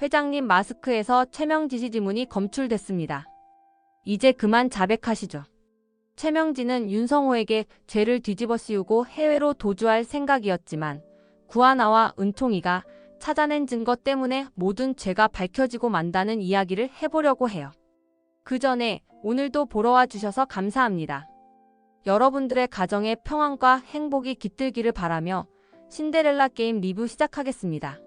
회장님 마스크에서 최명지 지문이 검출됐습니다. 이제 그만 자백하시죠. 최명지는 윤성호에게 죄를 뒤집어 씌우고 해외로 도주할 생각이었지만 구하나와 은총이가 찾아낸 증거 때문에 모든 죄가 밝혀지고 만다는 이야기를 해보려고 해요. 그 전에 오늘도 보러 와 주셔서 감사합니다. 여러분들의 가정에 평안과 행복이 깃들기를 바라며 신데렐라 게임 리뷰 시작하겠습니다.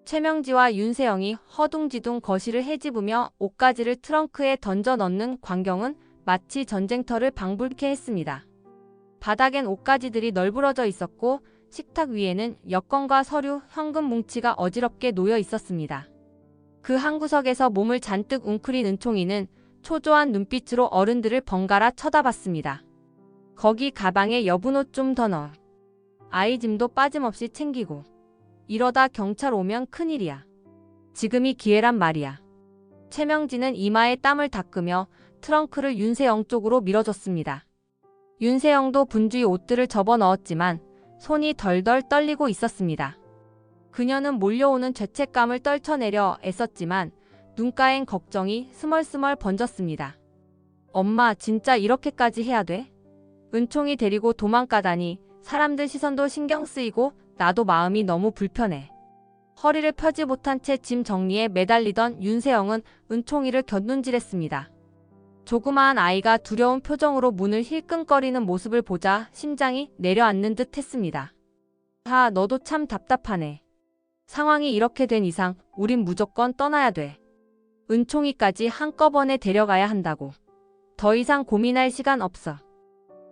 최명지와 윤세영이 허둥지둥 거실을 헤집으며 옷가지를 트렁크에 던져 넣는 광경은 마치 전쟁터를 방불케 했습니다. 바닥엔 옷가지들이 널브러져 있었고 식탁 위에는 여권과 서류, 현금 뭉치가 어지럽게 놓여 있었습니다. 그 한 구석에서 몸을 잔뜩 웅크린 은총이는 초조한 눈빛으로 어른들을 번갈아 쳐다봤습니다. 거기 가방에 여분 옷 좀 더 넣어. 아이 짐도 빠짐없이 챙기고. 이러다 경찰 오면 큰일이야. 지금이 기회란 말이야. 최명지는 이마에 땀을 닦으며 트렁크를 윤세영 쪽으로 밀어줬습니다. 윤세영도 분주히 옷들을 접어넣었지만 손이 덜덜 떨리고 있었습니다. 그녀는 몰려오는 죄책감을 떨쳐내려 애썼지만 눈가엔 걱정이 스멀스멀 번졌습니다. 엄마, 진짜 이렇게까지 해야 돼? 은총이 데리고 도망가다니 사람들 시선도 신경 쓰이고 나도 마음이 너무 불편해. 허리를 펴지 못한 채 짐 정리에 매달리던 윤세영은 은총이를 곁눈질했습니다. 조그마한 아이가 두려운 표정으로 문을 힐끔거리는 모습을 보자 심장이 내려앉는 듯 했습니다. 아, 너도 참 답답하네. 상황이 이렇게 된 이상 우린 무조건 떠나야 돼. 은총이까지 한꺼번에 데려가야 한다고. 더 이상 고민할 시간 없어.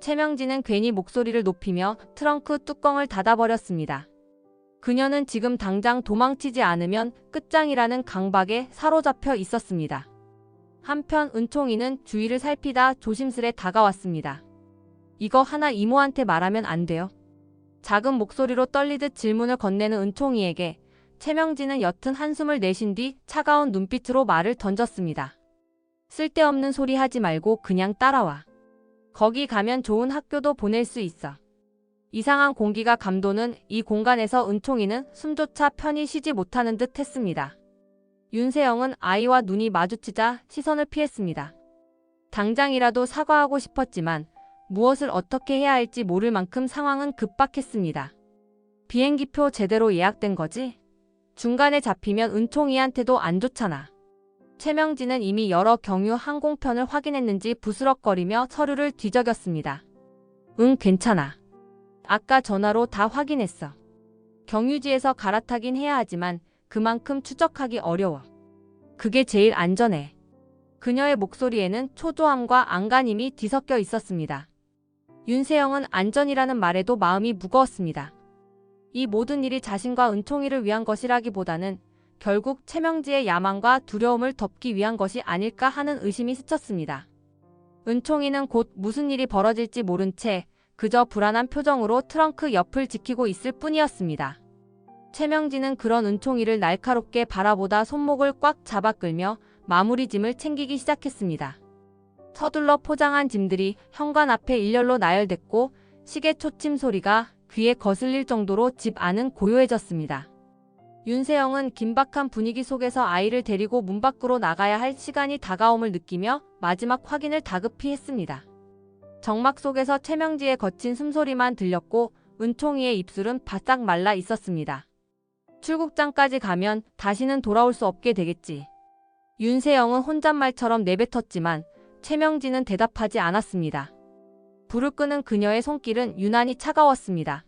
최명지는 괜히 목소리를 높이며 트렁크 뚜껑을 닫아버렸습니다. 그녀는 지금 당장 도망치지 않으면 끝장이라는 강박에 사로잡혀 있었습니다. 한편 은총이는 주위를 살피다 조심스레 다가왔습니다. 이거 하나 이모한테 말하면 안 돼요? 작은 목소리로 떨리듯 질문을 건네는 은총이에게 최명지는 옅은 한숨을 내쉰 뒤 차가운 눈빛으로 말을 던졌습니다. 쓸데없는 소리 하지 말고 그냥 따라와. 거기 가면 좋은 학교도 보낼 수 있어. 이상한 공기가 감도는 이 공간에서 은총이는 숨조차 편히 쉬지 못하는 듯 했습니다. 윤세영은 아이와 눈이 마주치자 시선을 피했습니다. 당장이라도 사과하고 싶었지만 무엇을 어떻게 해야 할지 모를 만큼 상황은 급박했습니다. 비행기표 제대로 예약된 거지? 중간에 잡히면 은총이한테도 안 좋잖아. 최명지는 이미 여러 경유 항공편을 확인했는지 부스럭거리며 서류를 뒤적였습니다. 응, 괜찮아. 아까 전화로 다 확인했어. 경유지에서 갈아타긴 해야 하지만 그만큼 추적하기 어려워. 그게 제일 안전해. 그녀의 목소리에는 초조함과 안간힘이 뒤섞여 있었습니다. 윤세영은 안전이라는 말에도 마음이 무거웠습니다. 이 모든 일이 자신과 은총이를 위한 것이라기보다는 결국 최명지의 야망과 두려움을 덮기 위한 것이 아닐까 하는 의심이 스쳤습니다. 은총이는 곧 무슨 일이 벌어질지 모른 채 그저 불안한 표정으로 트렁크 옆을 지키고 있을 뿐이었습니다. 최명지는 그런 은총이를 날카롭게 바라보다 손목을 꽉 잡아 끌며 마무리 짐을 챙기기 시작했습니다. 서둘러 포장한 짐들이 현관 앞에 일렬로 나열됐고 시계 초침 소리가 귀에 거슬릴 정도로 집 안은 고요해졌습니다. 윤세영은 긴박한 분위기 속에서 아이를 데리고 문 밖으로 나가야 할 시간이 다가옴을 느끼며 마지막 확인을 다급히 했습니다. 정막 속에서 최명지의 거친 숨소리만 들렸고 은총이의 입술은 바싹 말라 있었습니다. 출국장까지 가면 다시는 돌아올 수 없게 되겠지. 윤세영은 혼잣말처럼 내뱉었지만 최명지는 대답하지 않았습니다. 불을 끄는 그녀의 손길은 유난히 차가웠습니다.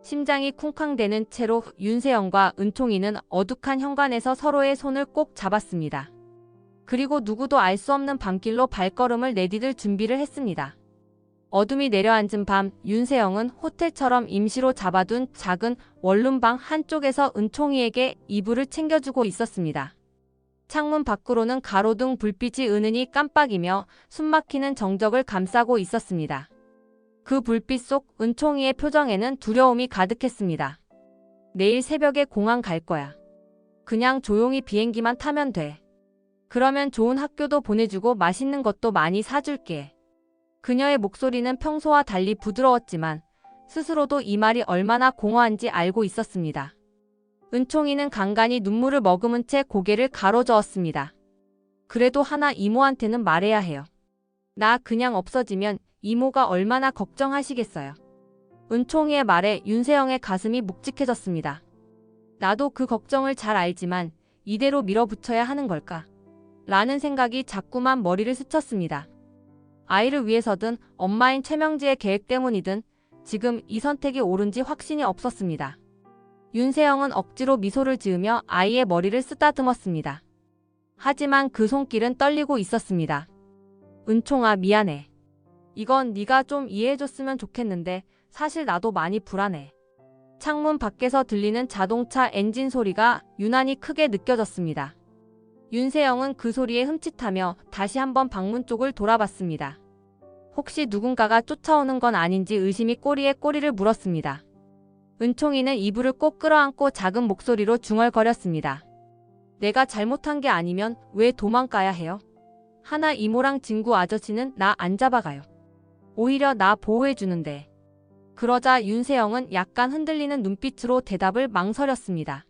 심장이 쿵쾅대는 채로 윤세영과 은총이는 어둑한 현관에서 서로의 손을 꼭 잡았습니다. 그리고 누구도 알 수 없는 밤길로 발걸음을 내디딜 준비를 했습니다. 어둠이 내려앉은 밤, 윤세영은 호텔처럼 임시로 잡아둔 작은 원룸방 한쪽에서 은총이에게 이불을 챙겨주고 있었습니다. 창문 밖으로는 가로등 불빛이 은은히 깜빡이며 숨막히는 정적을 감싸고 있었습니다. 그 불빛 속 은총이의 표정에는 두려움이 가득했습니다. 내일 새벽에 공항 갈 거야. 그냥 조용히 비행기만 타면 돼. 그러면 좋은 학교도 보내주고 맛있는 것도 많이 사줄게. 그녀의 목소리는 평소와 달리 부드러웠지만 스스로도 이 말이 얼마나 공허한지 알고 있었습니다. 은총이는 간간히 눈물을 머금은 채 고개를 가로저었습니다. 그래도 하나 이모한테는 말해야 해요. 나 그냥 없어지면 이모가 얼마나 걱정하시겠어요. 은총이의 말에 윤세영의 가슴이 묵직해졌습니다. 나도 그 걱정을 잘 알지만 이대로 밀어붙여야 하는 걸까? 라는 생각이 자꾸만 머리를 스쳤습니다. 아이를 위해서든 엄마인 최명지의 계획 때문이든 지금 이 선택이 옳은지 확신이 없었습니다. 윤세영은 억지로 미소를 지으며 아이의 머리를 쓰다듬었습니다. 하지만 그 손길은 떨리고 있었습니다. 은총아, 미안해. 이건 네가 좀 이해해줬으면 좋겠는데 사실 나도 많이 불안해. 창문 밖에서 들리는 자동차 엔진 소리가 유난히 크게 느껴졌습니다. 윤세영은 그 소리에 흠칫하며 다시 한번 방문 쪽을 돌아봤습니다. 혹시 누군가가 쫓아오는 건 아닌지 의심이 꼬리에 꼬리를 물었습니다. 은총이는 이불을 꼭 끌어안고 작은 목소리로 중얼거렸습니다. 내가 잘못한 게 아니면 왜 도망가야 해요? 하나 이모랑 진구 아저씨는 나 안 잡아가요. 오히려 나 보호해주는데. 그러자 윤세영은 약간 흔들리는 눈빛으로 대답을 망설였습니다.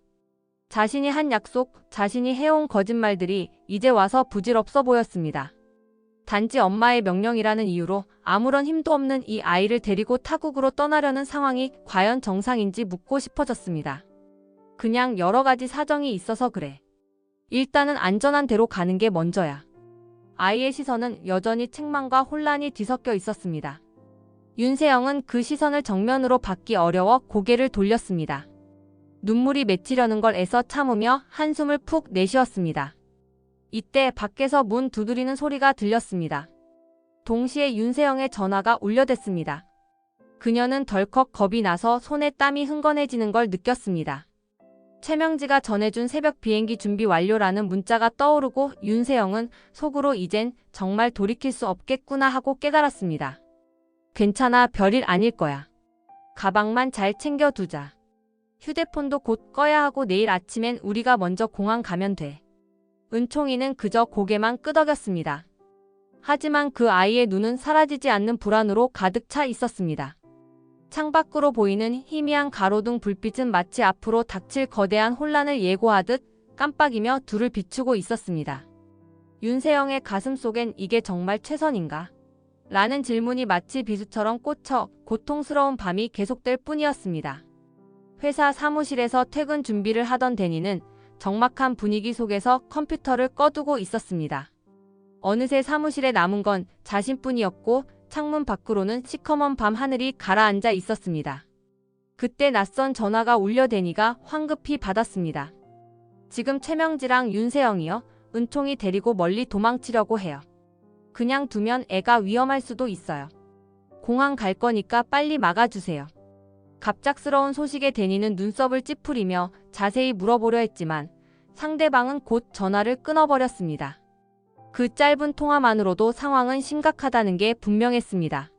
자신이 한 약속, 자신이 해온 거짓말들이 이제 와서 부질없어 보였습니다. 단지 엄마의 명령이라는 이유로 아무런 힘도 없는 이 아이를 데리고 타국으로 떠나려는 상황이 과연 정상인지 묻고 싶어졌습니다. 그냥 여러 가지 사정이 있어서 그래. 일단은 안전한 데로 가는 게 먼저야. 아이의 시선은 여전히 책망과 혼란이 뒤섞여 있었습니다. 윤세영은 그 시선을 정면으로 받기 어려워 고개를 돌렸습니다. 눈물이 맺히려는 걸 애써 참으며 한숨을 푹 내쉬었습니다. 이때 밖에서 문 두드리는 소리가 들렸습니다. 동시에 윤세영의 전화가 울려댔습니다. 그녀는 덜컥 겁이 나서 손에 땀이 흥건해지는 걸 느꼈습니다. 최명지가 전해준 새벽 비행기 준비 완료라는 문자가 떠오르고 윤세영은 속으로 이젠 정말 돌이킬 수 없겠구나 하고 깨달았습니다. 괜찮아, 별일 아닐 거야. 가방만 잘 챙겨두자. 휴대폰도 곧 꺼야 하고 내일 아침엔 우리가 먼저 공항 가면 돼. 은총이는 그저 고개만 끄덕였습니다. 하지만 그 아이의 눈은 사라지지 않는 불안으로 가득 차 있었습니다. 창밖으로 보이는 희미한 가로등 불빛은 마치 앞으로 닥칠 거대한 혼란을 예고하듯 깜빡이며 둘을 비추고 있었습니다. 윤세영의 가슴 속엔 이게 정말 최선인가? 라는 질문이 마치 비수처럼 꽂혀 고통스러운 밤이 계속될 뿐이었습니다. 회사 사무실에서 퇴근 준비를 하던 데니는 적막한 분위기 속에서 컴퓨터를 꺼두고 있었습니다. 어느새 사무실에 남은 건 자신뿐이었고 창문 밖으로는 시커먼 밤 하늘이 가라앉아 있었습니다. 그때 낯선 전화가 울려대니가 황급히 받았습니다. 지금 최명지랑 윤세영이요. 은총이 데리고 멀리 도망치려고 해요. 그냥 두면 애가 위험할 수도 있어요. 공항 갈 거니까 빨리 막아주세요. 갑작스러운 소식에 데니는 눈썹을 찌푸리며 자세히 물어보려 했지만 상대방은 곧 전화를 끊어버렸습니다. 그 짧은 통화만으로도 상황은 심각하다는 게 분명했습니다.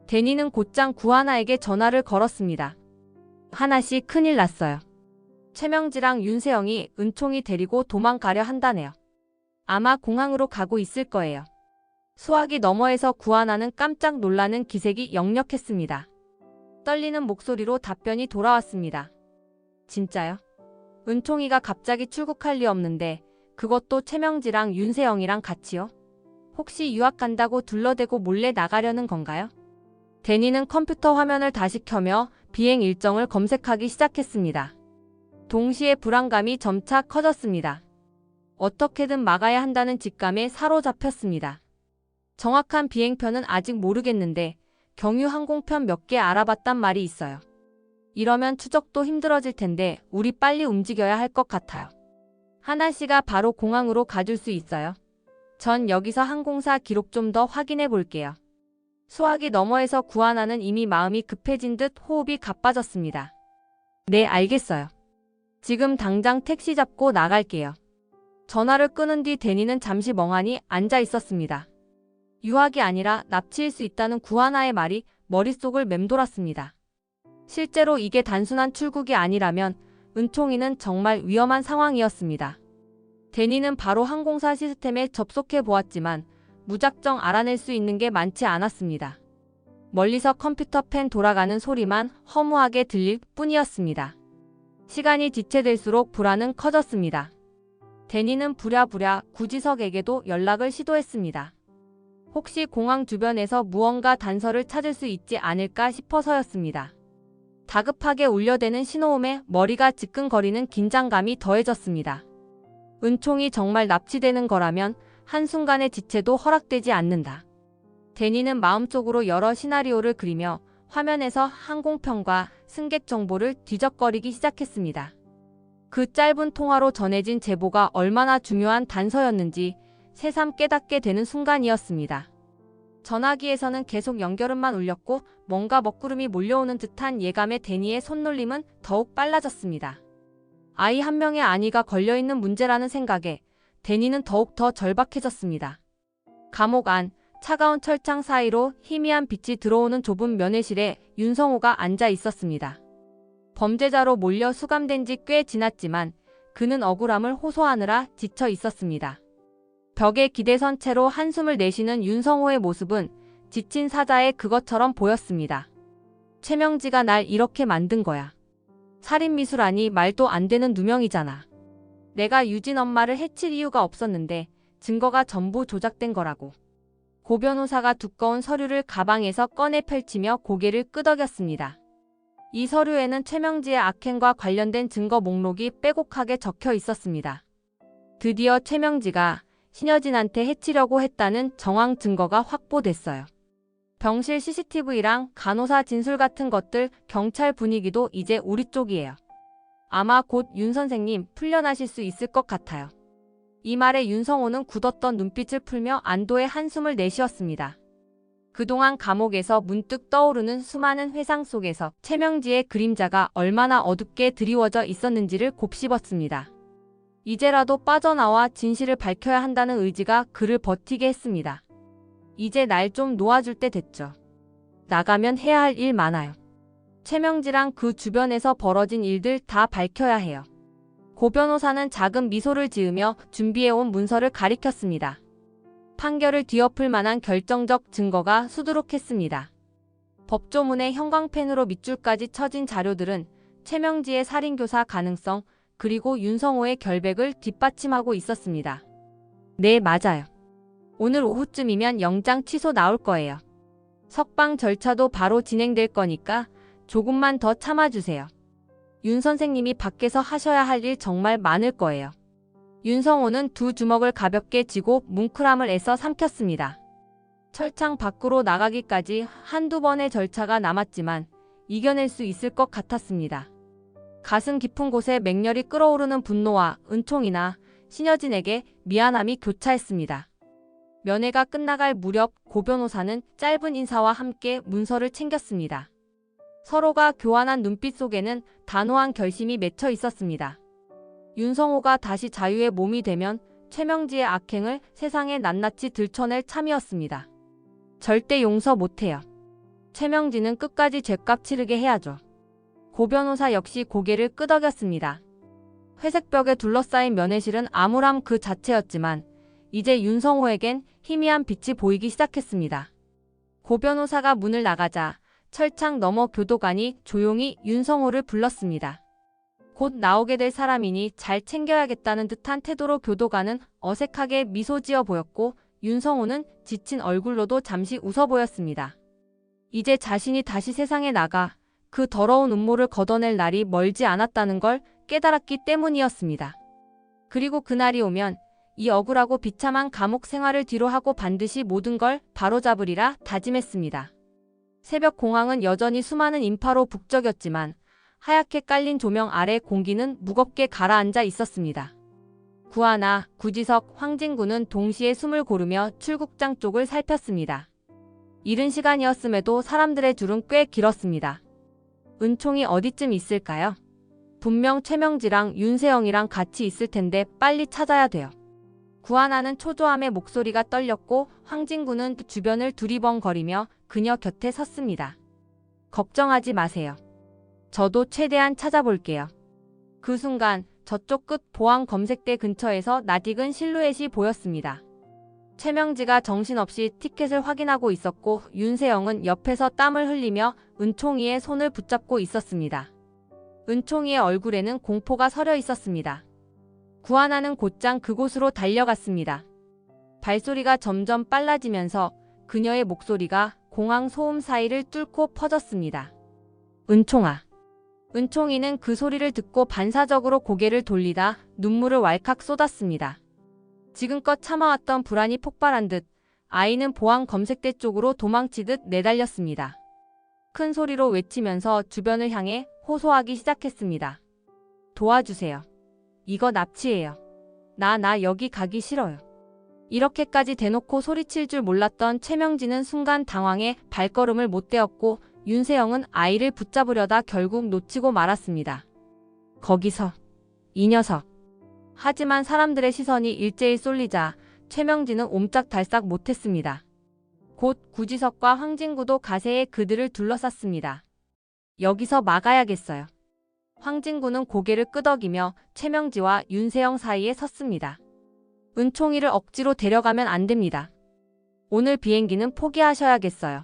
데니는 곧장 구하나에게 전화를 걸었습니다. 하나씨, 큰일 났어요. 최명지랑 윤세영이 은총이 데리고 도망가려 한다네요. 아마 공항으로 가고 있을 거예요. 수화기 너머에서 구하나는 깜짝 놀라는 기색이 역력했습니다. 떨리는 목소리로 답변이 돌아왔습니다. 진짜요? 은총이가 갑자기 출국할 리 없는데 그것도 최명지랑 윤세영이랑 같이요? 혹시 유학 간다고 둘러대고 몰래 나가려는 건가요? 데니는 컴퓨터 화면을 다시 켜며 비행 일정을 검색하기 시작했습니다. 동시에 불안감이 점차 커졌습니다. 어떻게든 막아야 한다는 직감에 사로잡혔습니다. 정확한 비행편은 아직 모르겠는데 경유 항공편 몇 개 알아봤단 말이 있어요. 이러면 추적도 힘들어질 텐데 우리 빨리 움직여야 할 것 같아요. 하나씨가 바로 공항으로 가줄 수 있어요? 전 여기서 항공사 기록 좀 더 확인해 볼게요. 수화기 너머에서 구하나는 이미 마음이 급해진 듯 호흡이 가빠졌습니다. 네, 알겠어요. 지금 당장 택시 잡고 나갈게요. 전화를 끊은 뒤 데니는 잠시 멍하니 앉아 있었습니다. 유학이 아니라 납치일 수 있다는 구하나의 말이 머릿속을 맴돌았습니다. 실제로 이게 단순한 출국이 아니라면 은총이는 정말 위험한 상황이었습니다. 데니는 바로 항공사 시스템에 접속해 보았지만 무작정 알아낼 수 있는 게 많지 않았습니다. 멀리서 컴퓨터 펜 돌아가는 소리만 허무하게 들릴 뿐이었습니다. 시간이 지체될수록 불안은 커졌습니다. 데니는 부랴부랴 구지석에게도 연락을 시도했습니다. 혹시 공항 주변에서 무언가 단서를 찾을 수 있지 않을까 싶어서였습니다. 다급하게 울려대는 신호음에 머리가 지끈거리는 긴장감이 더해졌습니다. 은총이 정말 납치되는 거라면 한순간의 지체도 허락되지 않는다. 데니는 마음속으로 여러 시나리오를 그리며 화면에서 항공편과 승객 정보를 뒤적거리기 시작했습니다. 그 짧은 통화로 전해진 제보가 얼마나 중요한 단서였는지 새삼 깨닫게 되는 순간이었습니다. 전화기에서는 계속 연결음만 울렸고 뭔가 먹구름이 몰려오는 듯한 예감에 데니의 손놀림은 더욱 빨라졌습니다. 아이 한 명의 안위가 걸려있는 문제라는 생각에 데니는 더욱 더 절박해졌습니다. 감옥 안 차가운 철창 사이로 희미한 빛이 들어오는 좁은 면회실에 윤성호가 앉아 있었습니다. 범죄자로 몰려 수감된 지 꽤 지났지만 그는 억울함을 호소하느라 지쳐 있었습니다. 벽에 기대선 채로 한숨을 내쉬는 윤성호의 모습은 지친 사자의 그것처럼 보였습니다. 최명지가 날 이렇게 만든 거야. 살인미수라니 말도 안 되는 누명이잖아. 내가 유진 엄마를 해칠 이유가 없었는데 증거가 전부 조작된 거라고. 고 변호사가 두꺼운 서류를 가방에서 꺼내 펼치며 고개를 끄덕였습니다. 이 서류에는 최명지의 악행과 관련된 증거 목록이 빼곡하게 적혀 있었습니다. 드디어 최명지가 신여진한테 해치려고 했다는 정황 증거가 확보됐어요. 병실 CCTV랑 간호사 진술 같은 것들, 경찰 분위기도 이제 우리 쪽이에요. 아마 곧 윤 선생님 풀려나실 수 있을 것 같아요. 이 말에 윤성호는 굳었던 눈빛을 풀며 안도의 한숨을 내쉬었습니다. 그동안 감옥에서 문득 떠오르는 수많은 회상 속에서 최명지의 그림자가 얼마나 어둡게 드리워져 있었는지를 곱씹었습니다. 이제라도 빠져나와 진실을 밝혀야 한다는 의지가 그를 버티게 했습니다. 이제 날 좀 놓아줄 때 됐죠. 나가면 해야 할 일 많아요. 최명지랑 그 주변에서 벌어진 일들 다 밝혀야 해요. 고 변호사는 작은 미소를 지으며 준비해온 문서를 가리켰습니다. 판결을 뒤엎을 만한 결정적 증거가 수두룩했습니다. 법조문에 형광펜으로 밑줄까지 쳐진 자료들은 최명지의 살인교사 가능성, 그리고 윤성호의 결백을 뒷받침하고 있었습니다. 네, 맞아요. 오늘 오후쯤이면 영장 취소 나올 거예요. 석방 절차도 바로 진행될 거니까 조금만 더 참아주세요. 윤 선생님이 밖에서 하셔야 할 일 정말 많을 거예요. 윤성호는 두 주먹을 가볍게 쥐고 뭉클함을 애써 삼켰습니다. 철창 밖으로 나가기까지 한두 번의 절차가 남았지만 이겨낼 수 있을 것 같았습니다. 가슴 깊은 곳에 맹렬히 끓어오르는 분노와 은총이나 신여진에게 미안함이 교차했습니다. 면회가 끝나갈 무렵 고 변호사는 짧은 인사와 함께 문서를 챙겼습니다. 서로가 교환한 눈빛 속에는 단호한 결심이 맺혀 있었습니다. 윤성호가 다시 자유의 몸이 되면 최명지의 악행을 세상에 낱낱이 들춰낼 참이었습니다. 절대 용서 못해요. 최명지는 끝까지 죗값 치르게 해야죠. 고 변호사 역시 고개를 끄덕였습니다. 회색 벽에 둘러싸인 면회실은 암울함 그 자체였지만 이제 윤성호에겐 희미한 빛이 보이기 시작했습니다. 고 변호사가 문을 나가자 철창 너머 교도관이 조용히 윤성호를 불렀습니다. 곧 나오게 될 사람이니 잘 챙겨야겠다는 듯한 태도로 교도관은 어색하게 미소 지어 보였고 윤성호는 지친 얼굴로도 잠시 웃어 보였습니다. 이제 자신이 다시 세상에 나가 그 더러운 음모를 걷어낼 날이 멀지 않았다는 걸 깨달았기 때문이었습니다. 그리고 그날이 오면 이 억울하고 비참한 감옥 생활을 뒤로하고 반드시 모든 걸 바로잡으리라 다짐했습니다. 새벽 공항은 여전히 수많은 인파로 북적였지만 하얗게 깔린 조명 아래 공기는 무겁게 가라앉아 있었습니다. 구하나, 구지석, 황진구는 동시에 숨을 고르며 출국장 쪽을 살폈습니다. 이른 시간이었음에도 사람들의 줄은 꽤 길었습니다. 은총이 어디쯤 있을까요? 분명 최명지랑 윤세영이랑 같이 있을 텐데 빨리 찾아야 돼요. 구하나는 초조함에 목소리가 떨렸고 황진구는 주변을 두리번거리며 그녀 곁에 섰습니다. 걱정하지 마세요. 저도 최대한 찾아볼게요. 그 순간 저쪽 끝 보안 검색대 근처에서 낯익은 실루엣이 보였습니다. 최명지가 정신없이 티켓을 확인하고 있었고 윤세영은 옆에서 땀을 흘리며 은총이의 손을 붙잡고 있었습니다. 은총이의 얼굴에는 공포가 서려 있었습니다. 구하나는 곧장 그곳으로 달려갔습니다. 발소리가 점점 빨라지면서 그녀의 목소리가 공항 소음 사이를 뚫고 퍼졌습니다. 은총아. 은총이는 그 소리를 듣고 반사적으로 고개를 돌리다 눈물을 왈칵 쏟았습니다. 지금껏 참아왔던 불안이 폭발한 듯 아이는 보안 검색대 쪽으로 도망치듯 내달렸습니다. 큰 소리로 외치면서 주변을 향해 호소하기 시작했습니다. 도와주세요. 이거 납치예요. 나 여기 가기 싫어요. 이렇게까지 대놓고 소리칠 줄 몰랐던 최명진은 순간 당황해 발걸음을 못 떼었고 윤세영은 아이를 붙잡으려다 결국 놓치고 말았습니다. 거기서. 이 녀석. 하지만 사람들의 시선이 일제히 쏠리자 최명진은 옴짝달싹 못했습니다. 곧 구지석과 황진구도 가세에 그들을 둘러쌌습니다. 여기서 막아야겠어요. 황진구는 고개를 끄덕이며 최명지와 윤세영 사이에 섰습니다. 은총이를 억지로 데려가면 안 됩니다. 오늘 비행기는 포기하셔야겠어요.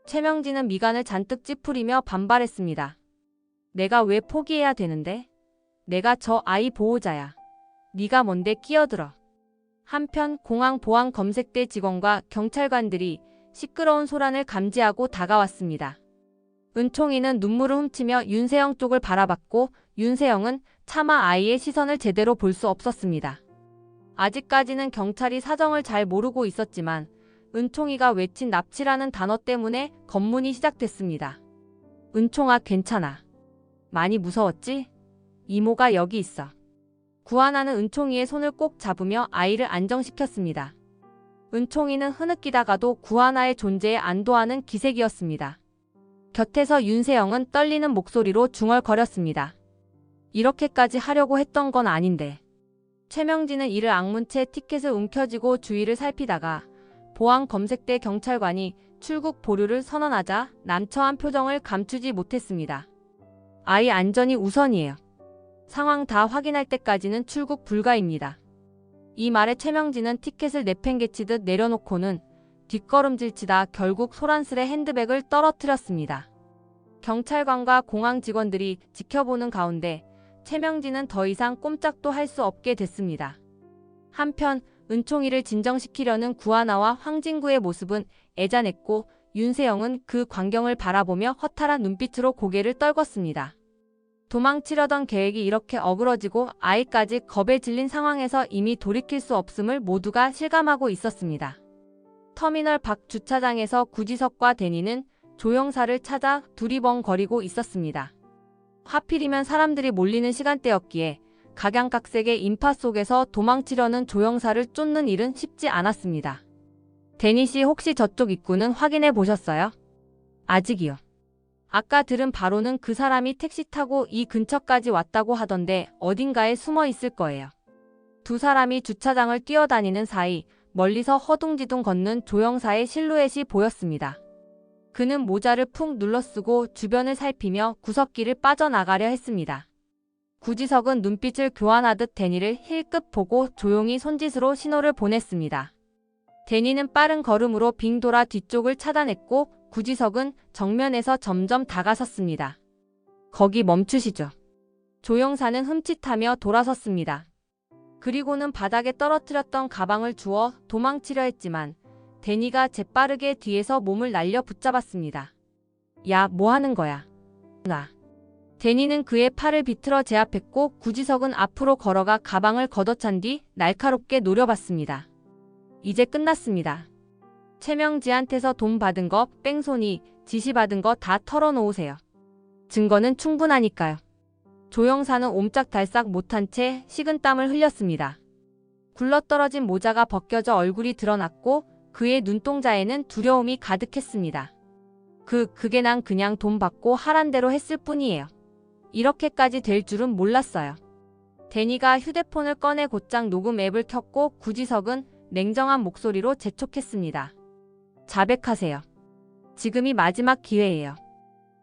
최명지는 미간을 잔뜩 찌푸리며 반발했습니다. 내가 왜 포기해야 되는데? 내가 저 아이 보호자야. 네가 뭔데 끼어들어. 한편 공항 보안 검색대 직원과 경찰관들이 시끄러운 소란을 감지하고 다가왔습니다. 은총이는 눈물을 훔치며 윤세영 쪽을 바라봤고 윤세영은 차마 아이의 시선을 제대로 볼 수 없었습니다. 아직까지는 경찰이 사정을 잘 모르고 있었지만 은총이가 외친 납치라는 단어 때문에 검문이 시작됐습니다. 은총아 괜찮아. 많이 무서웠지? 이모가 여기 있어. 구하나는 은총이의 손을 꼭 잡으며 아이를 안정시켰습니다. 은총이는 흐느끼다가도 구하나의 존재에 안도하는 기색이었습니다. 곁에서 윤세영은 떨리는 목소리로 중얼거렸습니다. 이렇게까지 하려고 했던 건 아닌데. 최명진은 이를 악문 채 티켓을 움켜쥐고 주위를 살피다가 보안 검색대 경찰관이 출국 보류를 선언하자 난처한 표정을 감추지 못했습니다. 아이 안전이 우선이에요. 상황 다 확인할 때까지는 출국 불가입니다. 이 말에 최명진은 티켓을 내팽개치듯 내려놓고는 뒷걸음질치다 결국 소란스레 핸드백을 떨어뜨렸습니다. 경찰관과 공항 직원들이 지켜보는 가운데 최명진은 더 이상 꼼짝도 할 수 없게 됐습니다. 한편 은총이를 진정시키려는 구하나와 황진구의 모습은 애잔했고 윤세영은 그 광경을 바라보며 허탈한 눈빛으로 고개를 떨궜습니다. 도망치려던 계획이 이렇게 어그러지고 아이까지 겁에 질린 상황에서 이미 돌이킬 수 없음을 모두가 실감하고 있었습니다. 터미널 밖 주차장에서 구지석과 데니는 조영사를 찾아 두리번거리고 있었습니다. 하필이면 사람들이 몰리는 시간대였기에 각양각색의 인파 속에서 도망치려는 조영사를 쫓는 일은 쉽지 않았습니다. 데니 씨 혹시 저쪽 입구는 확인해 보셨어요? 아직이요. 아까 들은 바로는 그 사람이 택시 타고 이 근처까지 왔다고 하던데 어딘가에 숨어 있을 거예요. 두 사람이 주차장을 뛰어다니는 사이 멀리서 허둥지둥 걷는 조영사의 실루엣이 보였습니다. 그는 모자를 푹 눌러쓰고 주변을 살피며 구석길을 빠져나가려 했습니다. 구지석은 눈빛을 교환하듯 데니를 힐끗 보고 조용히 손짓으로 신호를 보냈습니다. 데니는 빠른 걸음으로 빙 돌아 뒤쪽을 차단했고 구지석은 정면에서 점점 다가섰습니다. 거기 멈추시죠. 조영사는 흠칫하며 돌아섰습니다. 그리고는 바닥에 떨어뜨렸던 가방을 주워 도망치려 했지만 데니가 재빠르게 뒤에서 몸을 날려 붙잡았습니다. 야, 뭐 하는 거야? 나. 데니는 그의 팔을 비틀어 제압했고 구지석은 앞으로 걸어가 가방을 걷어찬 뒤 날카롭게 노려봤습니다. 이제 끝났습니다. 최명지한테서 돈 받은 거, 뺑소니, 지시받은 거 다 털어놓으세요. 증거는 충분하니까요. 조영사는 옴짝달싹 못한 채 식은땀을 흘렸습니다. 굴러떨어진 모자가 벗겨져 얼굴이 드러났고 그의 눈동자에는 두려움이 가득했습니다. 그게 난 그냥 돈 받고 하란 대로 했을 뿐이에요. 이렇게까지 될 줄은 몰랐어요. 데니가 휴대폰을 꺼내 곧장 녹음 앱을 켰고 구지석은 냉정한 목소리로 재촉했습니다. 자백하세요. 지금이 마지막 기회예요.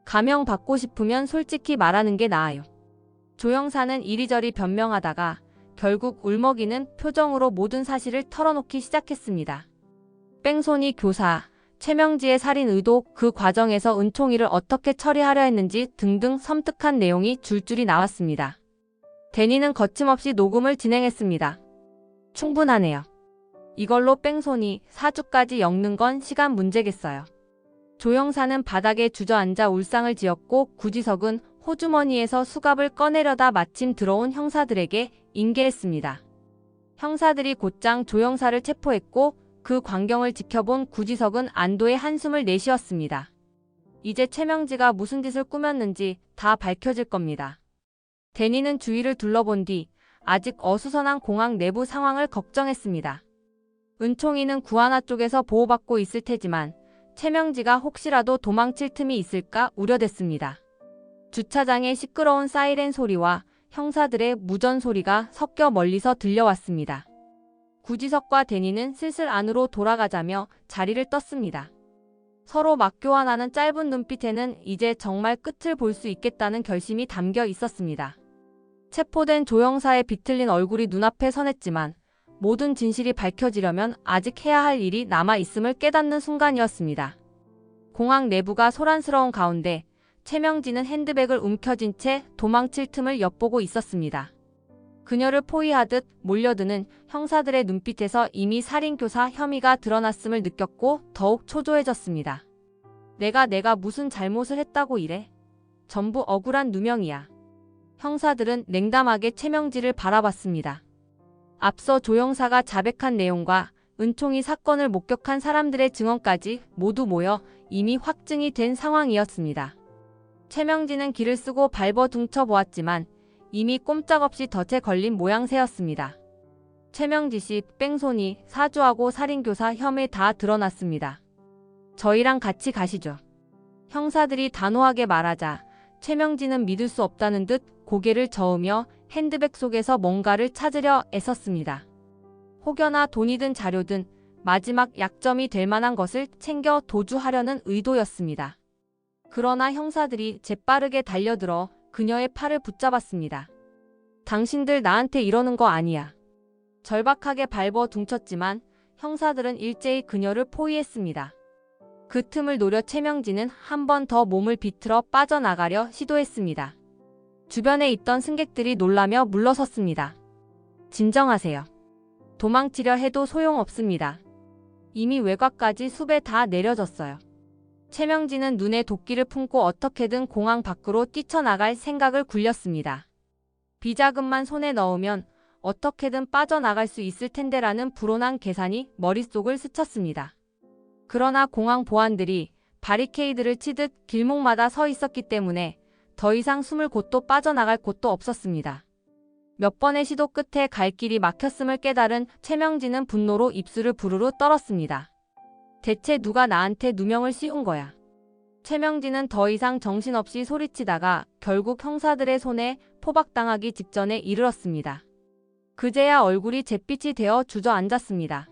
감형 받고 싶으면 솔직히 말하는 게 나아요. 조영사는 이리저리 변명하다가 결국 울먹이는 표정으로 모든 사실을 털어놓기 시작했습니다. 뺑소니 교사, 최명지의 살인 의도, 그 과정에서 은총이를 어떻게 처리하려 했는지 등등 섬뜩한 내용이 줄줄이 나왔습니다. 데니는 거침없이 녹음을 진행했습니다. 충분하네요. 이걸로 뺑소니, 사주까지 엮는 건 시간 문제겠어요. 조영사는 바닥에 주저앉아 울상을 지었고 구지석은 호주머니에서 수갑을 꺼내려다 마침 들어온 형사들에게 인계했습니다. 형사들이 곧장 조영사를 체포했고 그 광경을 지켜본 구지석은 안도의 한숨을 내쉬었습니다. 이제 최명지가 무슨 짓을 꾸몄는지 다 밝혀질 겁니다. 데니는 주위를 둘러본 뒤 아직 어수선한 공항 내부 상황을 걱정했습니다. 은총이는 구하나 쪽에서 보호받고 있을 테지만 최명지가 혹시라도 도망칠 틈이 있을까 우려됐습니다. 주차장의 시끄러운 사이렌 소리와 형사들의 무전 소리가 섞여 멀리서 들려왔습니다. 구지석과 데니는 슬슬 안으로 돌아가자며 자리를 떴습니다. 서로 맞교환하는 짧은 눈빛에는 이제 정말 끝을 볼 수 있겠다는 결심이 담겨 있었습니다. 체포된 조영사의 비틀린 얼굴이 눈앞에 선했지만 모든 진실이 밝혀지려면 아직 해야 할 일이 남아 있음을 깨닫는 순간이었습니다. 공항 내부가 소란스러운 가운데 최명지는 핸드백을 움켜쥔 채 도망칠 틈을 엿보고 있었습니다. 그녀를 포위하듯 몰려드는 형사들의 눈빛에서 이미 살인교사 혐의가 드러났음을 느꼈고 더욱 초조해졌습니다. 내가 무슨 잘못을 했다고 이래? 전부 억울한 누명이야. 형사들은 냉담하게 최명지를 바라봤습니다. 앞서 조영사가 자백한 내용과 은총이 사건을 목격한 사람들의 증언까지 모두 모여 이미 확증이 된 상황이었습니다. 최명지는 기를 쓰고 발버 등쳐보았지만 이미 꼼짝없이 덫에 걸린 모양새였습니다. 최명지 씨, 뺑소니, 사주하고 살인교사 혐의 다 드러났습니다. 저희랑 같이 가시죠. 형사들이 단호하게 말하자 최명지는 믿을 수 없다는 듯 고개를 저으며 핸드백 속에서 뭔가를 찾으려 애썼습니다. 혹여나 돈이든 자료든 마지막 약점이 될 만한 것을 챙겨 도주하려는 의도였습니다. 그러나 형사들이 재빠르게 달려들어 그녀의 팔을 붙잡았습니다. 당신들 나한테 이러는 거 아니야. 절박하게 발버 둥쳤지만 형사들은 일제히 그녀를 포위했습니다. 그 틈을 노려 최명지는 한 번 더 몸을 비틀어 빠져나가려 시도했습니다. 주변에 있던 승객들이 놀라며 물러섰습니다. 진정하세요. 도망치려 해도 소용없습니다. 이미 외곽까지 수배 다 내려졌어요. 최명지는 눈에 도끼를 품고 어떻게든 공항 밖으로 뛰쳐나갈 생각을 굴렸습니다. 비자금만 손에 넣으면 어떻게든 빠져나갈 수 있을 텐데라는 불온한 계산이 머릿속을 스쳤습니다. 그러나 공항 보안들이 바리케이드를 치듯 길목마다 서 있었기 때문에 더 이상 숨을 곳도 빠져나갈 곳도 없었습니다. 몇 번의 시도 끝에 갈 길이 막혔음을 깨달은 최명지는 분노로 입술을 부르르 떨었습니다. 대체 누가 나한테 누명을 씌운 거야. 최명지는 더 이상 정신없이 소리치다가 결국 형사들의 손에 포박당하기 직전에 이르렀습니다. 그제야 얼굴이 잿빛이 되어 주저앉았습니다.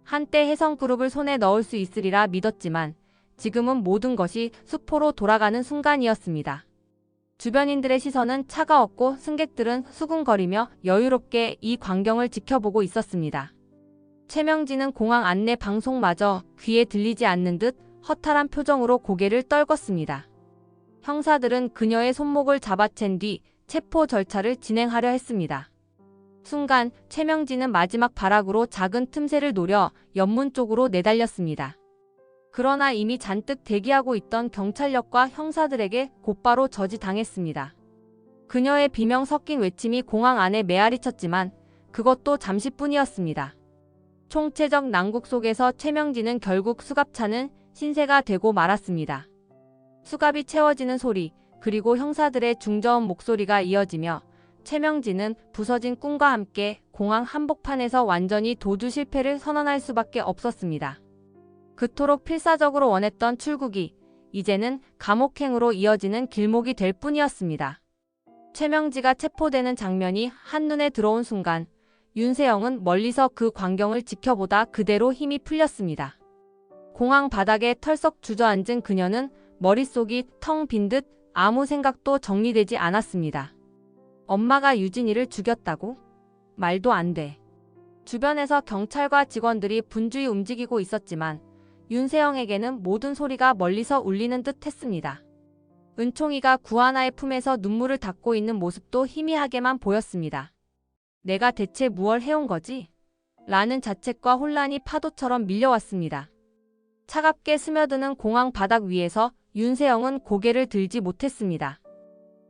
한때 혜성그룹을 손에 넣을 수 있으리라 믿었지만 지금은 모든 것이 수포로 돌아가는 순간이었습니다. 주변인들의 시선은 차가웠고 승객들은 수군거리며 여유롭게 이 광경을 지켜보고 있었습니다. 최명지는 공항 안내 방송마저 귀에 들리지 않는 듯 허탈한 표정으로 고개를 떨궜습니다. 형사들은 그녀의 손목을 잡아챈 뒤 체포 절차를 진행하려 했습니다. 순간 최명지는 마지막 발악으로 작은 틈새를 노려 연문 쪽으로 내달렸습니다. 그러나 이미 잔뜩 대기하고 있던 경찰력과 형사들에게 곧바로 저지당했습니다. 그녀의 비명 섞인 외침이 공항 안에 메아리쳤지만 그것도 잠시뿐이었습니다. 총체적 난국 속에서 최명지는 결국 수갑차는 신세가 되고 말았습니다. 수갑이 채워지는 소리, 그리고 형사들의 중저음 목소리가 이어지며 최명지는 부서진 꿈과 함께 공항 한복판에서 완전히 도주 실패를 선언할 수밖에 없었습니다. 그토록 필사적으로 원했던 출국이 이제는 감옥행으로 이어지는 길목이 될 뿐이었습니다. 최명지가 체포되는 장면이 한눈에 들어온 순간 윤세영은 멀리서 그 광경을 지켜보다 그대로 힘이 풀렸습니다. 공항 바닥에 털썩 주저앉은 그녀는 머릿속이 텅 빈 듯 아무 생각도 정리되지 않았습니다. 엄마가 유진이를 죽였다고? 말도 안 돼. 주변에서 경찰과 직원들이 분주히 움직이고 있었지만 윤세영에게는 모든 소리가 멀리서 울리는 듯 했습니다. 은총이가 구하나의 품에서 눈물을 닦고 있는 모습도 희미하게만 보였습니다. 내가 대체 무얼 해온 거지? 라는 자책과 혼란이 파도처럼 밀려왔습니다. 차갑게 스며드는 공항 바닥 위에서 윤세영은 고개를 들지 못했습니다.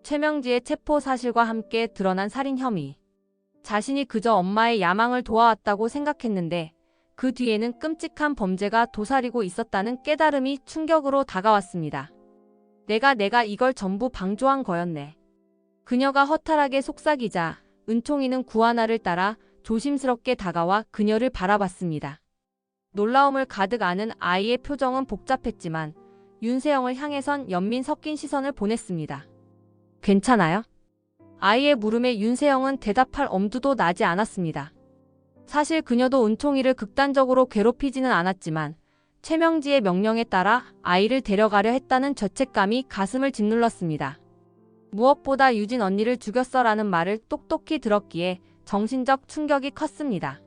최명지의 체포 사실과 함께 드러난 살인 혐의. 자신이 그저 엄마의 야망을 도와왔다고 생각했는데 그 뒤에는 끔찍한 범죄가 도사리고 있었다는 깨달음이 충격으로 다가왔습니다. 내가 이걸 전부 방조한 거였네. 그녀가 허탈하게 속삭이자 은총이는 구하나를 따라 조심스럽게 다가와 그녀를 바라봤습니다. 놀라움을 가득 아는 아이의 표정은 복잡했지만 윤세영을 향해선 연민 섞인 시선을 보냈습니다. 괜찮아요? 아이의 물음에 윤세영은 대답할 엄두도 나지 않았습니다. 사실 그녀도 은총이를 극단적으로 괴롭히지는 않았지만 최명지의 명령에 따라 아이를 데려가려 했다는 죄책감이 가슴을 짓눌렀습니다. 무엇보다 유진 언니를 죽였어라는 말을 똑똑히 들었기에 정신적 충격이 컸습니다.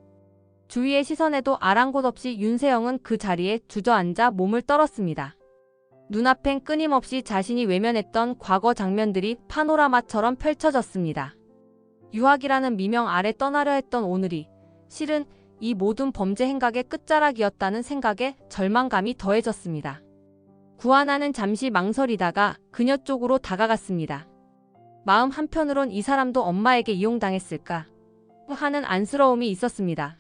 주위의 시선에도 아랑곳 없이 윤세영은 그 자리에 주저앉아 몸을 떨었습니다. 눈앞엔 끊임없이 자신이 외면했던 과거 장면들이 파노라마처럼 펼쳐졌습니다. 유학이라는 미명 아래 떠나려 했던 오늘이 실은 이 모든 범죄 행각의 끝자락이었다는 생각에 절망감이 더해졌습니다. 구하나는 잠시 망설이다가 그녀 쪽으로 다가갔습니다. 마음 한편으론 이 사람도 엄마에게 이용당했을까 하는 안쓰러움이 있었습니다.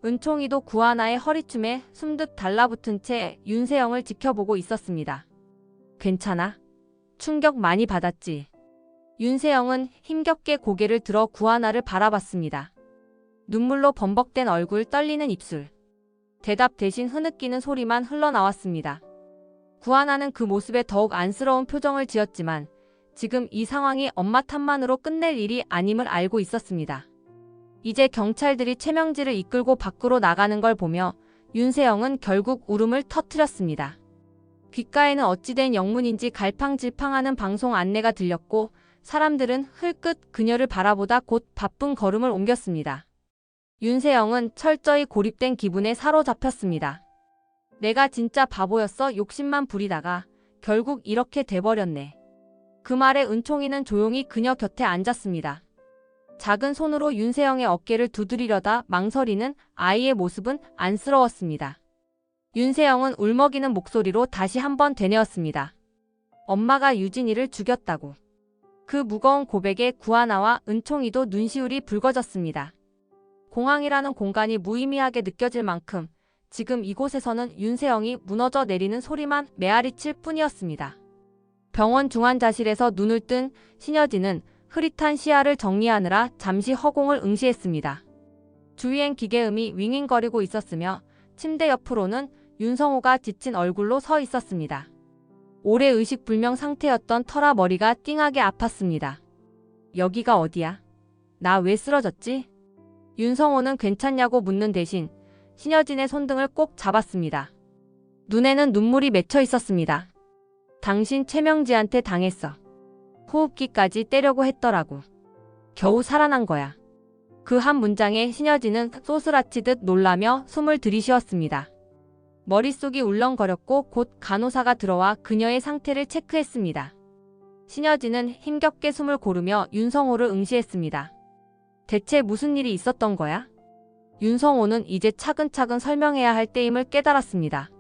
은총이도 구하나의 허리춤에 숨듯 달라붙은 채 윤세영을 지켜보고 있었습니다. 괜찮아? 충격 많이 받았지? 윤세영은 힘겹게 고개를 들어 구하나를 바라봤습니다. 눈물로 범벅된 얼굴, 떨리는 입술. 대답 대신 흐느끼는 소리만 흘러나왔습니다. 구하나는 그 모습에 더욱 안쓰러운 표정을 지었지만 지금 이 상황이 엄마 탓만으로 끝낼 일이 아님을 알고 있었습니다. 이제 경찰들이 최명지를 이끌고 밖으로 나가는 걸 보며 윤세영은 결국 울음을 터뜨렸습니다. 귓가에는 어찌된 영문인지 갈팡질팡하는 방송 안내가 들렸고 사람들은 흘끗 그녀를 바라보다 곧 바쁜 걸음을 옮겼습니다. 윤세영은 철저히 고립된 기분에 사로잡혔습니다. 내가 진짜 바보였어. 욕심만 부리다가 결국 이렇게 돼버렸네. 그 말에 은총이는 조용히 그녀 곁에 앉았습니다. 작은 손으로 윤세영의 어깨를 두드리려다 망설이는 아이의 모습은 안쓰러웠습니다. 윤세영은 울먹이는 목소리로 다시 한번 되뇌었습니다. 엄마가 유진이를 죽였다고. 그 무거운 고백에 구하나와 은총이도 눈시울이 붉어졌습니다. 공항이라는 공간이 무의미하게 느껴질 만큼 지금 이곳에서는 윤세영이 무너져 내리는 소리만 메아리칠 뿐이었습니다. 병원 중환자실에서 눈을 뜬 신여진은 흐릿한 시야를 정리하느라 잠시 허공을 응시했습니다. 주위엔 기계음이 윙윙거리고 있었으며 침대 옆으로는 윤성호가 지친 얼굴로 서 있었습니다. 오래 의식불명 상태였던 터라 머리가 띵하게 아팠습니다. 여기가 어디야? 나 왜 쓰러졌지? 윤성호는 괜찮냐고 묻는 대신 신여진의 손등을 꼭 잡았습니다. 눈에는 눈물이 맺혀 있었습니다. 당신 최명지한테 당했어. 호흡기까지 떼려고 했더라고. 겨우 살아난 거야. 그 한 문장에 신여진은 소스라치듯 놀라며 숨을 들이쉬었습니다. 머릿속이 울렁거렸고 곧 간호사가 들어와 그녀의 상태를 체크했습니다. 신여진은 힘겹게 숨을 고르며 윤성호를 응시했습니다. 대체 무슨 일이 있었던 거야? 윤성호는 이제 차근차근 설명해야 할 때임을 깨달았습니다.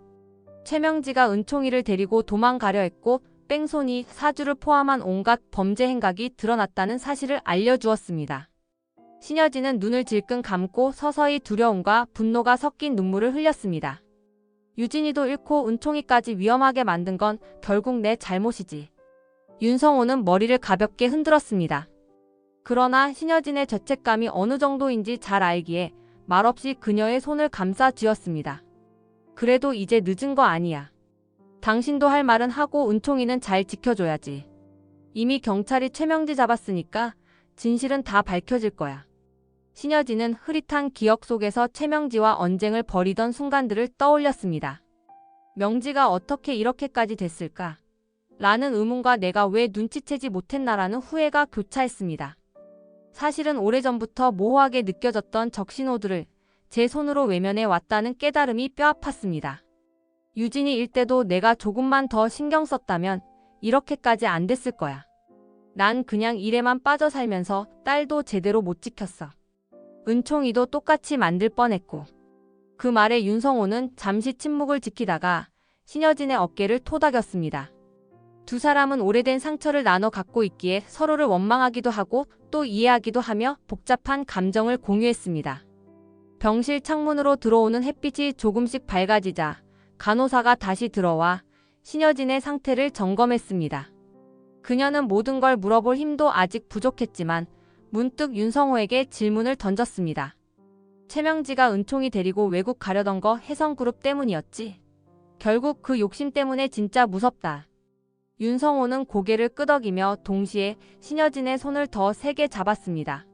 최명지가 은총이를 데리고 도망가려 했고 뺑소니, 사주를 포함한 온갖 범죄 행각이 드러났다는 사실을 알려주었습니다. 신여진은 눈을 질끈 감고 서서히 두려움과 분노가 섞인 눈물을 흘렸습니다. 유진이도 잃고 은총이까지 위험하게 만든 건 결국 내 잘못이지. 윤성호는 머리를 가볍게 흔들었습니다. 그러나 신여진의 죄책감이 어느 정도인지 잘 알기에 말없이 그녀의 손을 감싸 쥐었습니다. 그래도 이제 늦은 거 아니야. 당신도 할 말은 하고 은총이는 잘 지켜줘야지. 이미 경찰이 최명지 잡았으니까 진실은 다 밝혀질 거야. 신여진은 흐릿한 기억 속에서 최명지와 언쟁을 벌이던 순간들을 떠올렸습니다. 명지가 어떻게 이렇게까지 됐을까? 라는 의문과 내가 왜 눈치채지 못했나라는 후회가 교차했습니다. 사실은 오래전부터 모호하게 느껴졌던 적신호들을 제 손으로 외면해 왔다는 깨달음이 뼈아팠습니다. 유진이 일 때도 내가 조금만 더 신경 썼다면 이렇게까지 안 됐을 거야. 난 그냥 일에만 빠져 살면서 딸도 제대로 못 지켰어. 은총이도 똑같이 만들 뻔했고. 그 말에 윤성호는 잠시 침묵을 지키다가 신여진의 어깨를 토닥였습니다. 두 사람은 오래된 상처를 나눠 갖고 있기에 서로를 원망하기도 하고 또 이해하기도 하며 복잡한 감정을 공유했습니다. 병실 창문으로 들어오는 햇빛이 조금씩 밝아지자 간호사가 다시 들어와 신여진의 상태를 점검했습니다. 그녀는 모든 걸 물어볼 힘도 아직 부족했지만 문득 윤성호에게 질문을 던졌습니다. 최명지가 은총이 데리고 외국 가려던 거 혜성그룹 때문이었지? 결국 그 욕심 때문에 진짜 무섭다. 윤성호는 고개를 끄덕이며 동시에 신여진의 손을 더 세게 잡았습니다.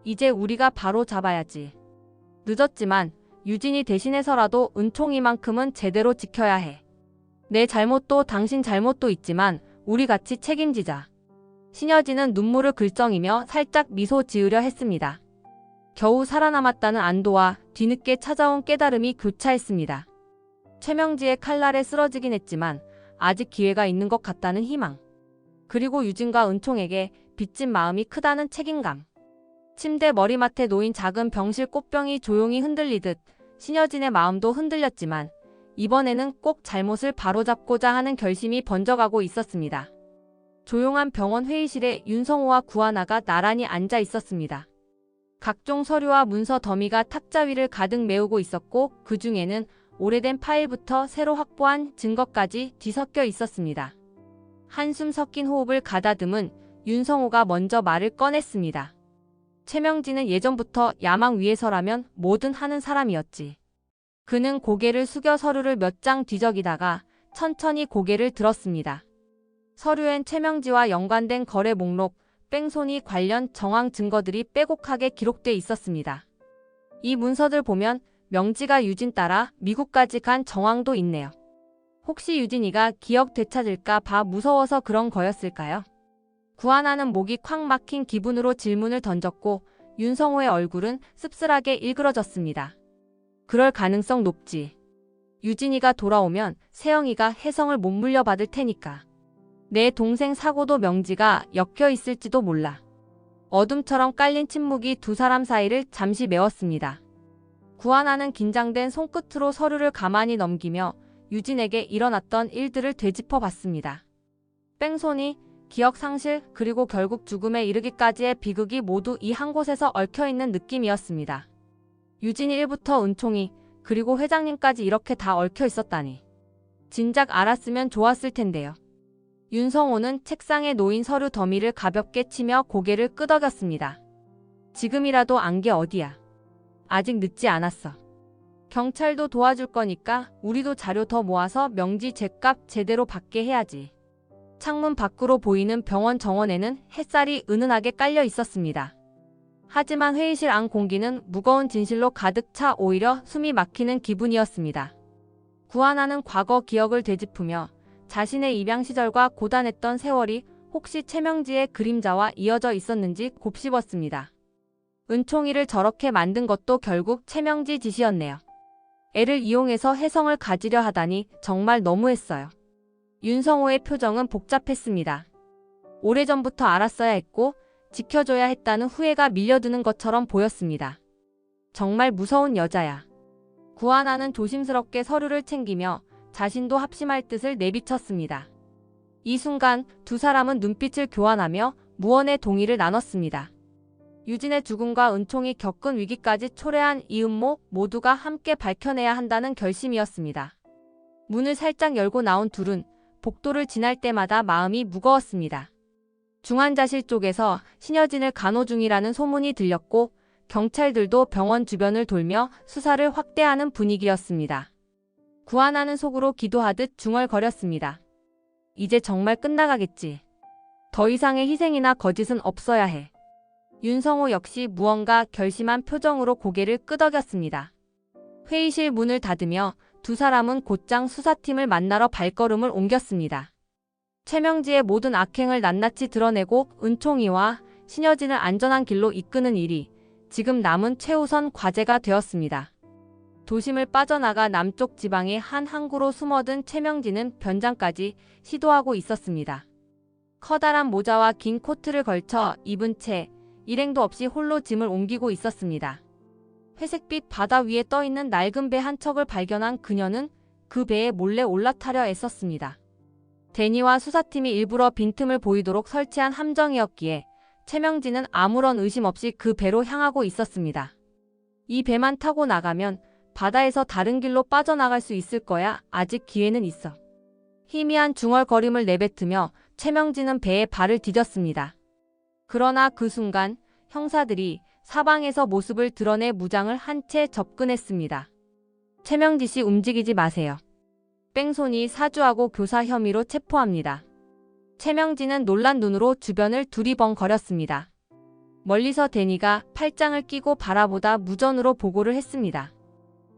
이제 우리가 바로 잡아야지. 늦었지만 유진이 대신해서라도 은총이만큼은 제대로 지켜야 해. 내 잘못도 당신 잘못도 있지만 우리 같이 책임지자. 신여진은 눈물을 글썽이며 살짝 미소 지으려 했습니다. 겨우 살아남았다는 안도와 뒤늦게 찾아온 깨달음이 교차했습니다. 최명지의 칼날에 쓰러지긴 했지만 아직 기회가 있는 것 같다는 희망. 그리고 유진과 은총에게 빚진 마음이 크다는 책임감. 침대 머리맡에 놓인 작은 병실 꽃병이 조용히 흔들리듯 신여진의 마음도 흔들렸지만 이번에는 꼭 잘못을 바로잡고자 하는 결심이 번져가고 있었습니다. 조용한 병원 회의실에 윤성호와 구하나가 나란히 앉아 있었습니다. 각종 서류와 문서 더미가 탁자 위를 가득 메우고 있었고 그 중에는 오래된 파일부터 새로 확보한 증거까지 뒤섞여 있었습니다. 한숨 섞인 호흡을 가다듬은 윤성호가 먼저 말을 꺼냈습니다. 최명진은 예전부터 야망 위에서라면 뭐든 하는 사람이었지. 그는 고개를 숙여 서류를 몇 장 뒤적이다가 천천히 고개를 들었습니다. 서류엔 최명지와 연관된 거래 목록, 뺑소니 관련 정황 증거들이 빼곡하게 기록돼 있었습니다. 이 문서들 보면 명지가 유진 따라 미국까지 간 정황도 있네요. 혹시 유진이가 기억 되찾을까 봐 무서워서 그런 거였을까요? 구하나는 목이 콱 막힌 기분으로 질문을 던졌고 윤성호의 얼굴은 씁쓸하게 일그러졌습니다. 그럴 가능성 높지. 유진이가 돌아오면 세영이가 혜성을 못 물려받을 테니까. 내 동생 사고도 명지가 엮여 있을지도 몰라. 어둠처럼 깔린 침묵이 두 사람 사이를 잠시 메웠습니다. 구하나는 긴장된 손끝으로 서류를 가만히 넘기며 유진에게 일어났던 일들을 되짚어 봤습니다. 뺑소니, 기억 상실, 그리고 결국 죽음에 이르기까지의 비극이 모두 이 한 곳에서 얽혀있는 느낌이었습니다. 유진이 1부터 은총이, 그리고 회장님까지 이렇게 다 얽혀 있었다니. 진작 알았으면 좋았을 텐데요. 윤성호는 책상에 놓인 서류 더미를 가볍게 치며 고개를 끄덕였습니다. 지금이라도 안 게 어디야. 아직 늦지 않았어. 경찰도 도와줄 거니까 우리도 자료 더 모아서 명지 죗값 제대로 받게 해야지. 창문 밖으로 보이는 병원 정원에는 햇살이 은은하게 깔려 있었습니다. 하지만 회의실 안 공기는 무거운 진실로 가득 차 오히려 숨이 막히는 기분이었습니다. 구하나는 과거 기억을 되짚으며 자신의 입양 시절과 고단했던 세월이 혹시 최명지의 그림자와 이어져 있었는지 곱씹었습니다. 은총이를 저렇게 만든 것도 결국 최명지 짓이었네요. 애를 이용해서 혜성을 가지려 하다니 정말 너무했어요. 윤성호의 표정은 복잡했습니다. 오래전부터 알았어야 했고 지켜줘야 했다는 후회가 밀려드는 것처럼 보였습니다. 정말 무서운 여자야. 구하나는 조심스럽게 서류를 챙기며 자신도 합심할 뜻을 내비쳤습니다. 이 순간 두 사람은 눈빛을 교환하며 무언의 동의를 나눴습니다. 유진의 죽음과 은총이 겪은 위기까지 초래한 이 음모 모두가 함께 밝혀내야 한다는 결심이었습니다. 문을 살짝 열고 나온 둘은 복도를 지날 때마다 마음이 무거웠습니다. 중환자실 쪽에서 신여진을 간호 중이라는 소문이 들렸고 경찰들도 병원 주변을 돌며 수사를 확대하는 분위기였습니다. 구하나는 속으로 기도하듯 중얼거렸습니다. 이제 정말 끝나가겠지. 더 이상의 희생이나 거짓은 없어야 해. 윤성호 역시 무언가 결심한 표정으로 고개를 끄덕였습니다. 회의실 문을 닫으며 두 사람은 곧장 수사팀을 만나러 발걸음을 옮겼습니다. 최명지의 모든 악행을 낱낱이 드러내고 은총이와 신여진을 안전한 길로 이끄는 일이 지금 남은 최우선 과제가 되었습니다. 도심을 빠져나가 남쪽 지방의 한 항구로 숨어든 최명진은 변장까지 시도하고 있었습니다. 커다란 모자와 긴 코트를 걸쳐 입은 채 일행도 없이 홀로 짐을 옮기고 있었습니다. 회색빛 바다 위에 떠있는 낡은 배 한 척을 발견한 그녀는 그 배에 몰래 올라타려 애썼습니다. 데니와 수사팀이 일부러 빈틈을 보이도록 설치한 함정이었기에 최명진은 아무런 의심 없이 그 배로 향하고 있었습니다. 이 배만 타고 나가면 바다에서 다른 길로 빠져나갈 수 있을 거야. 아직 기회는 있어. 희미한 중얼거림을 내뱉으며 최명진은 배에 발을 디뎠습니다. 그러나 그 순간 형사들이 사방에서 모습을 드러내 무장을 한 채 접근했습니다. 최명지 씨 움직이지 마세요. 뺑소니 사주하고 교사 혐의로 체포합니다. 최명진은 놀란 눈으로 주변을 두리번거렸습니다. 멀리서 데니가 팔짱을 끼고 바라보다 무전으로 보고를 했습니다.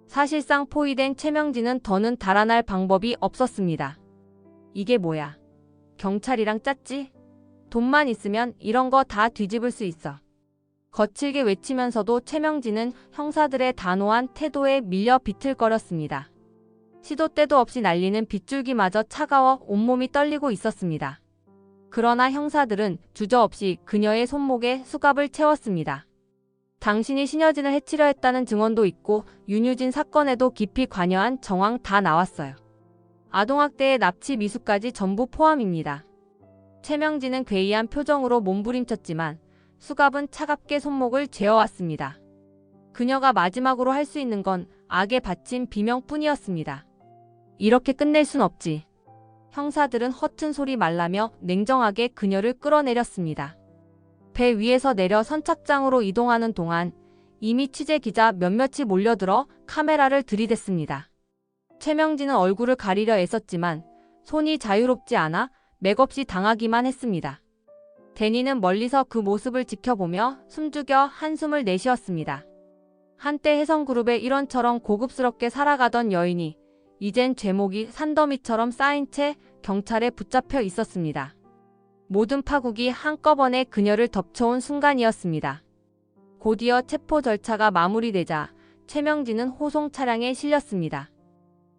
사실상 포위된 최명진은 더는 달아날 방법이 없었습니다. 이게 뭐야? 경찰이랑 짰지? 돈만 있으면 이런 거 다 뒤집을 수 있어. 거칠게 외치면서도 최명진은 형사들의 단호한 태도에 밀려 비틀거렸습니다. 시도 때도 없이 날리는 빗줄기마저 차가워 온몸이 떨리고 있었습니다. 그러나 형사들은 주저없이 그녀의 손목에 수갑을 채웠습니다. 당신이 신여진을 해치려 했다는 증언도 있고 윤유진 사건에도 깊이 관여한 정황 다 나왔어요. 아동학대의 납치 미수까지 전부 포함입니다. 최명진은 괴이한 표정으로 몸부림쳤지만 수갑은 차갑게 손목을 죄어왔습니다. 그녀가 마지막으로 할 수 있는 건 악에 바친 비명뿐이었습니다. 이렇게 끝낼 순 없지. 형사들은 허튼 소리 말라며 냉정하게 그녀를 끌어내렸습니다. 배 위에서 내려 선착장으로 이동하는 동안 이미 취재기자 몇몇이 몰려들어 카메라를 들이댔습니다. 최명진은 얼굴을 가리려 애썼지만 손이 자유롭지 않아 맥없이 당하기만 했습니다. 데니는 멀리서 그 모습을 지켜보며 숨죽여 한숨을 내쉬었습니다. 한때 혜성그룹의 일원처럼 고급스럽게 살아가던 여인이 이젠 죄목이 산더미처럼 쌓인 채 경찰에 붙잡혀 있었습니다. 모든 파국이 한꺼번에 그녀를 덮쳐온 순간이었습니다. 곧이어 체포 절차가 마무리되자 최명진은 호송 차량에 실렸습니다.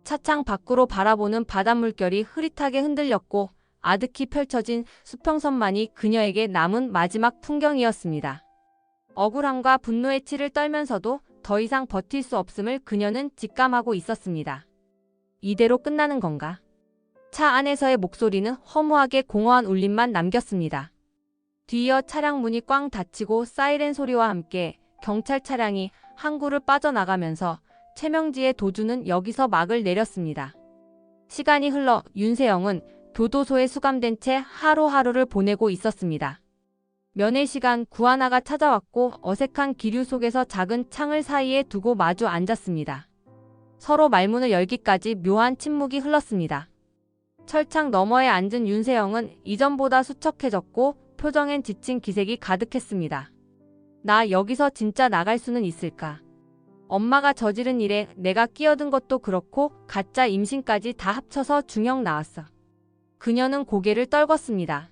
차창 밖으로 바라보는 바닷물결이 흐릿하게 흔들렸고 아득히 펼쳐진 수평선만이 그녀에게 남은 마지막 풍경이었습니다. 억울함과 분노의 치를 떨면서도 더 이상 버틸 수 없음을 그녀는 직감하고 있었습니다. 이대로 끝나는 건가? 차 안에서의 목소리는 허무하게 공허한 울림만 남겼습니다. 뒤이어 차량 문이 꽝 닫히고 사이렌 소리와 함께 경찰 차량이 항구를 빠져나가면서 최명지의 도주는 여기서 막을 내렸습니다. 시간이 흘러 윤세영은 교도소에 수감된 채 하루하루를 보내고 있었습니다. 면회 시간 구하나가 찾아왔고 어색한 기류 속에서 작은 창을 사이에 두고 마주 앉았습니다. 서로 말문을 열기까지 묘한 침묵이 흘렀습니다. 철창 너머에 앉은 윤세영은 이전보다 수척해졌고 표정엔 지친 기색이 가득했습니다. 나 여기서 진짜 나갈 수는 있을까? 엄마가 저지른 일에 내가 끼어든 것도 그렇고 가짜 임신까지 다 합쳐서 중형 나왔어. 그녀는 고개를 떨궜습니다.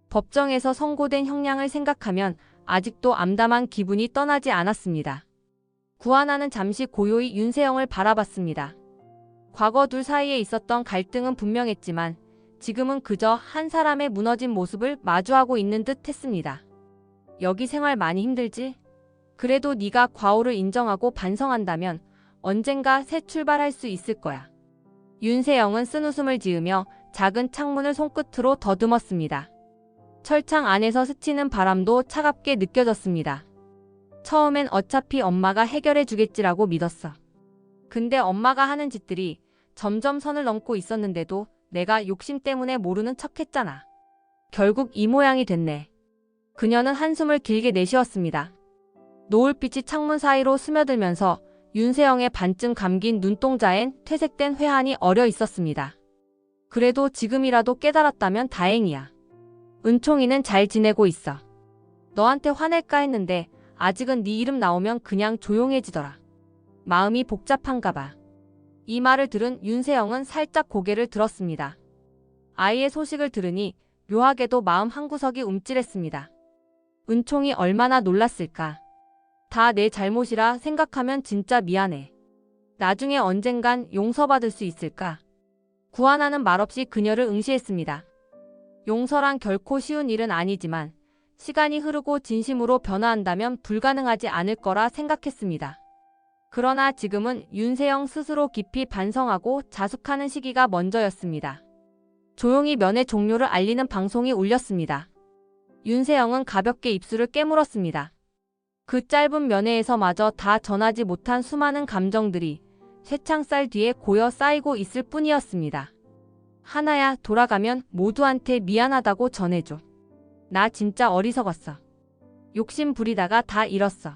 법정에서 선고된 형량을 생각하면 아직도 암담한 기분이 떠나지 않았습니다. 구하나는 잠시 고요히 윤세영을 바라봤습니다. 과거 둘 사이에 있었던 갈등은 분명했지만 지금은 그저 한 사람의 무너진 모습을 마주하고 있는 듯 했습니다. 여기 생활 많이 힘들지? 그래도 네가 과오를 인정하고 반성한다면 언젠가 새 출발할 수 있을 거야. 윤세영은 쓴웃음을 지으며 작은 창문을 손끝으로 더듬었습니다. 철창 안에서 스치는 바람도 차갑게 느껴졌습니다. 처음엔 어차피 엄마가 해결해 주겠지라고 믿었어. 근데 엄마가 하는 짓들이 점점 선을 넘고 있었는데도 내가 욕심 때문에 모르는 척했잖아. 결국 이 모양이 됐네. 그녀는 한숨을 길게 내쉬었습니다. 노을빛이 창문 사이로 스며들면서 윤세영의 반쯤 감긴 눈동자엔 퇴색된 회한이 어려 있었습니다. 그래도 지금이라도 깨달았다면 다행이야. 은총이는 잘 지내고 있어. 너한테 화낼까 했는데 아직은 네 이름 나오면 그냥 조용해지더라. 마음이 복잡한가 봐. 이 말을 들은 윤세영은 살짝 고개를 들었습니다. 아이의 소식을 들으니 묘하게도 마음 한구석이 움찔했습니다. 은총이 얼마나 놀랐을까. 다 내 잘못이라 생각하면 진짜 미안해. 나중에 언젠간 용서받을 수 있을까? 구하나는 말없이 그녀를 응시했습니다. 용서란 결코 쉬운 일은 아니지만 시간이 흐르고 진심으로 변화한다면 불가능하지 않을 거라 생각했습니다. 그러나 지금은 윤세영 스스로 깊이 반성하고 자숙하는 시기가 먼저였습니다. 조용히 면회 종료를 알리는 방송이 울렸습니다. 윤세영은 가볍게 입술을 깨물었습니다. 그 짧은 면회에서마저 다 전하지 못한 수많은 감정들이 쇠창살 뒤에 고여 쌓이고 있을 뿐이었습니다. 하나야, 돌아가면 모두한테 미안하다고 전해줘. 나 진짜 어리석었어. 욕심 부리다가 다 잃었어.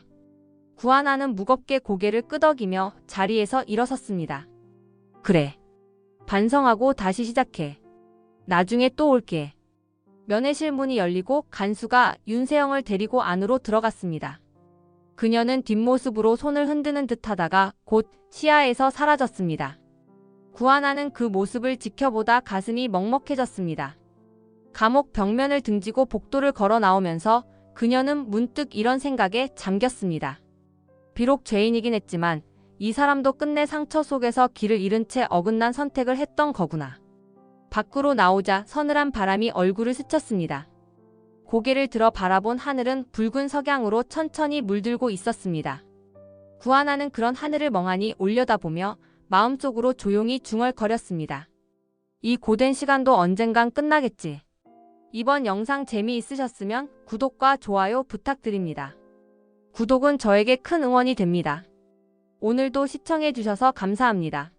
구하나는 무겁게 고개를 끄덕이며 자리에서 일어섰습니다. 그래. 반성하고 다시 시작해. 나중에 또 올게. 면회실 문이 열리고 간수가 윤세영을 데리고 안으로 들어갔습니다. 그녀는 뒷모습으로 손을 흔드는 듯 하다가 곧 시야에서 사라졌습니다. 구하나는 그 모습을 지켜보다 가슴이 먹먹해졌습니다. 감옥 벽면을 등지고 복도를 걸어 나오면서 그녀는 문득 이런 생각에 잠겼습니다. 비록 죄인이긴 했지만 이 사람도 끝내 상처 속에서 길을 잃은 채 어긋난 선택을 했던 거구나. 밖으로 나오자 서늘한 바람이 얼굴을 스쳤습니다. 고개를 들어 바라본 하늘은 붉은 석양으로 천천히 물들고 있었습니다. 구하나는 그런 하늘을 멍하니 올려다보며 마음속으로 조용히 중얼거렸습니다. 이 고된 시간도 언젠간 끝나겠지. 이번 영상 재미있으셨으면 구독과 좋아요 부탁드립니다. 구독은 저에게 큰 응원이 됩니다. 오늘도 시청해주셔서 감사합니다.